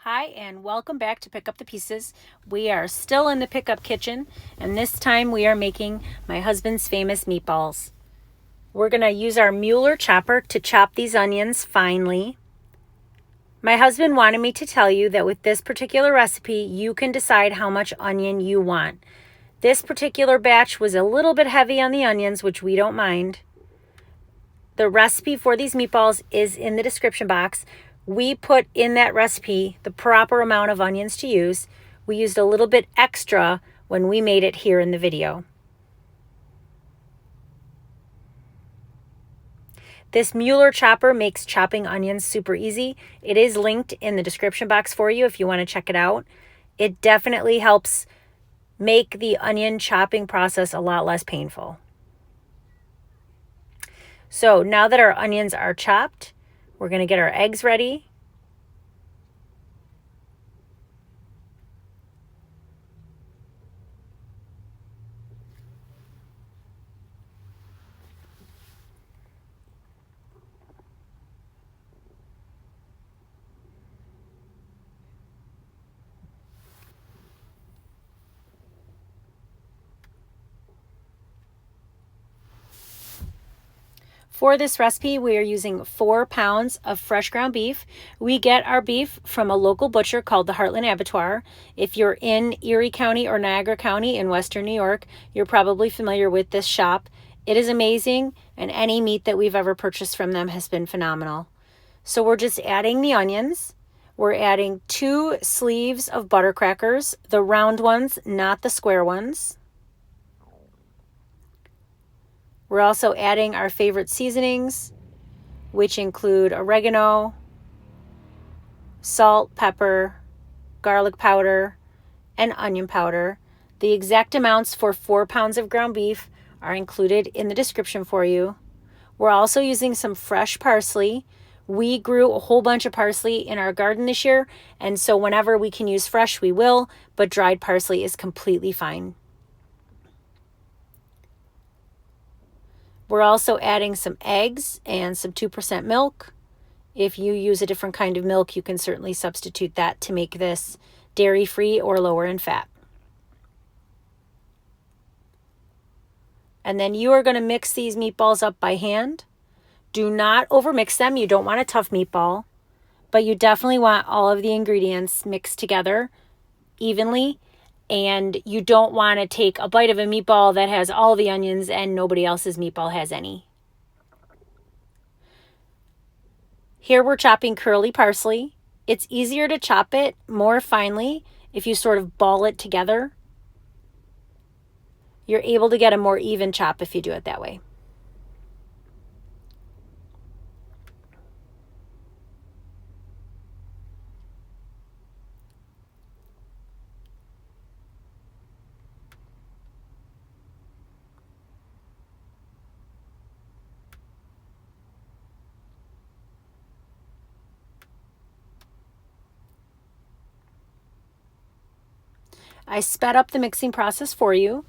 Hi, and welcome back to Pick Up the Pieces. We are still in the pickup kitchen, and this time we are making my husband's famous meatballs. We're going to use our Müeller chopper to chop these onions finely. My husband wanted me to tell you that with this particular recipe, you can decide how much onion you want. This particular batch was a little bit heavy on the onions, which we don't mind. The recipe for these meatballs is in the description box. We put in that recipe the proper amount of onions to use. We used a little bit extra when we made it here in the video. This Müeller chopper makes chopping onions super easy. It is linked in the description box for you if you want to check it out. It definitely helps make the onion chopping process a lot less painful. So now that our onions are chopped, we're going to get our eggs ready. For this recipe, we are using 4 pounds of fresh ground beef. We get our beef from a local butcher called the Heartland Abattoir. If you're in Erie County or Niagara County in Western New York, you're probably familiar with this shop. It is amazing, and any meat that we've ever purchased from them has been phenomenal. So we're just adding the onions. We're adding 2 sleeves of butter crackers, the round ones, not the square ones. We're also adding our favorite seasonings, which include oregano, salt, pepper, garlic powder, and onion powder. The exact amounts for 4 pounds of ground beef are included in the description for you. We're also using some fresh parsley. We grew a whole bunch of parsley in our garden this year, and so whenever we can use fresh, we will, but dried parsley is completely fine. We're also adding some eggs and some 2% milk. If you use a different kind of milk, you can certainly substitute that to make this dairy-free or lower in fat. And then you are going to mix these meatballs up by hand. Do not overmix them. You don't want a tough meatball, but you definitely want all of the ingredients mixed together evenly. And you don't want to take a bite of a meatball that has all the onions and nobody else's meatball has any. Here we're chopping curly parsley. It's easier to chop it more finely if you sort of ball it together. You're able to get a more even chop if you do it that way. I sped up the mixing process for you.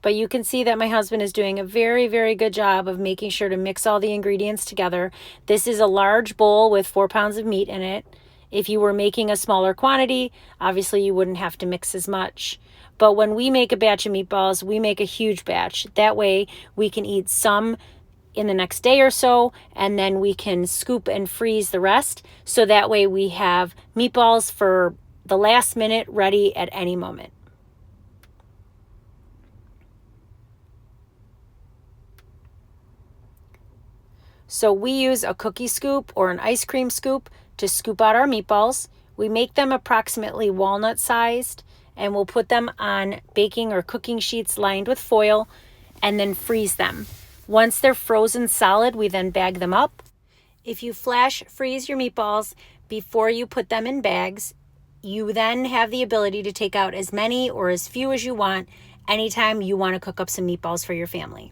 But you can see that my husband is doing a very, very good job of making sure to mix all the ingredients together. This is a large bowl with 4 pounds of meat in it. If you were making a smaller quantity, obviously you wouldn't have to mix as much. But when we make a batch of meatballs, we make a huge batch. That way we can eat some in the next day or so, and then we can scoop and freeze the rest. So that way we have meatballs for the last minute ready at any moment. So we use a cookie scoop or an ice cream scoop to scoop out our meatballs. We make them approximately walnut sized, and we'll put them on baking or cooking sheets lined with foil and then freeze them. Once they're frozen solid, we then bag them up. If you flash freeze your meatballs before you put them in bags, you then have the ability to take out as many or as few as you want anytime you want to cook up some meatballs for your family.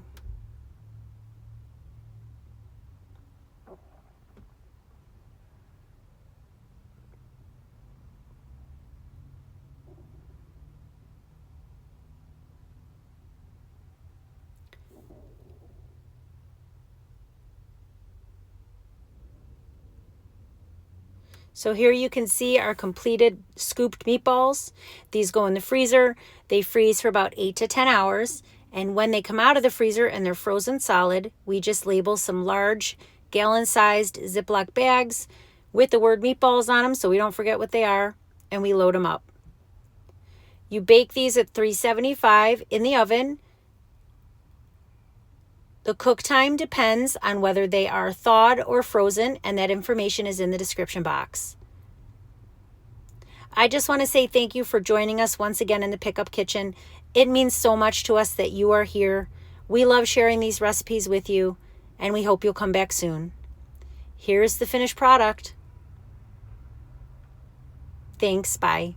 So here you can see our completed scooped meatballs. These go in the freezer. They freeze for about 8 to 10 hours. And when they come out of the freezer and they're frozen solid, we just label some large gallon-sized Ziploc bags with the word meatballs on them so we don't forget what they are, and we load them up. You bake these at 375 in the oven. The cook time depends on whether they are thawed or frozen, and that information is in the description box. I just want to say thank you for joining us once again in the Pickup Kitchen. It means so much to us that you are here. We love sharing these recipes with you, and we hope you'll come back soon. Here's the finished product. Thanks, bye.